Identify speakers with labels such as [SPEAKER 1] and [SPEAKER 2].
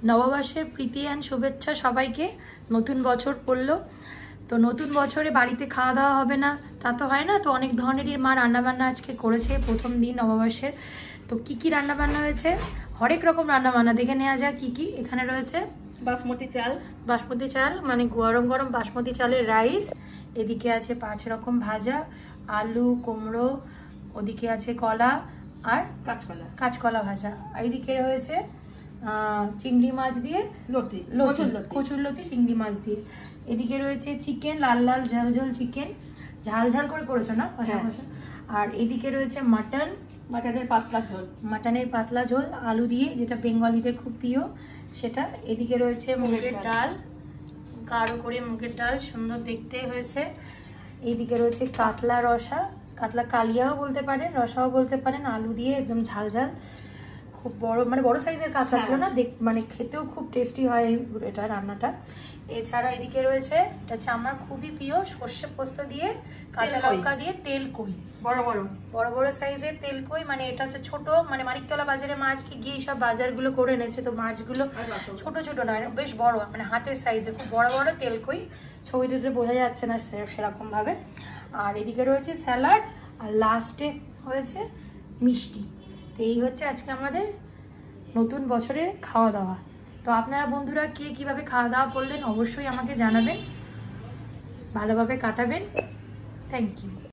[SPEAKER 1] নববর্ষের প্রীতি অ্যান্ড শুভেচ্ছা সবাইকে। নতুন বছর পড়লো, তো নতুন বছরে বাড়িতে খাওয়া দাওয়া হবে না তা তো হয় না, তো অনেক ধরনেরই মা রান্নাবান্না আজকে করেছে প্রথম দিন নববর্ষের। তো কি কি রান্নাবান্না হয়েছে, হরেক রকম রান্নাবান্না দেখে নেওয়া যায় কি কি। এখানে রয়েছে বাসমতি চাল মানে গরম গরম বাসমতি চালের রাইস, এদিকে আছে 5 রকম ভাজা, আলু কুমড়ো, ওদিকে আছে কলা আর কাঁচকলা ভাজা, এইদিকে রয়েছে চিংড়ি মাছ দিয়ে কচুরলতি চিংড়ি মাছ দিয়ে, এদিকে রয়েছে চিকেন, লাল লাল ঝাল ঝাল চিকেন, ঝাল ঝাল করে করেছো না কষা কষা। আর এদিকে রয়েছে মাটনের পাতলা ঝোল আলু দিয়ে, যেটা বেঙ্গলিদের খুব প্রিয় সেটা। এদিকে রয়েছে মুগের ডাল, গাঢ় করে মুগের ডাল, সুন্দর দেখতে হয়েছে। এইদিকে রয়েছে কাতলা রসা, কাতলা কালিয়াও বলতে পারেন, রসাও বলতে পারেন, আলু দিয়ে একদম ঝাল ঝাল, খুব বড় মানে বড় সাইজের কাতলা ছিল না, মানে খেতেও খুব টেস্টি হয় এটা রান্নাটা। এছাড়া এদিকে রয়েছে, এটা হচ্ছে আমার খুবই প্রিয়, সর্ষে পোস্ত দিয়ে কাঁচা লঙ্কা দিয়ে তেল কই, বড় বড় সাইজের তেল কই, মানে এটা হচ্ছে ছোট, মানে মানিকতলা বাজারে মাছকে গিয়ে সব বাজারগুলো করে এনেছে, তো মাছগুলো ছোট ছোট নয় বেশ বড়, মানে হাতের সাইজে খুব বড় বড় তেল কই, ছবিটাতে বোঝা যাচ্ছে না সেরকম ভাবে। আর এদিকে রয়েছে স্যালাড, আর লাস্টে হয়েছে মিষ্টি। তো এই হচ্ছে আজকে আমাদের নতুন বছরের খাওয়া দাওয়া। তো আপনারা বন্ধুরা কে কিভাবে খাওয়া দাওয়া করলেন অবশ্যই আমাকে জানাবেন, ভালোভাবে কাটাবেন। Thank you.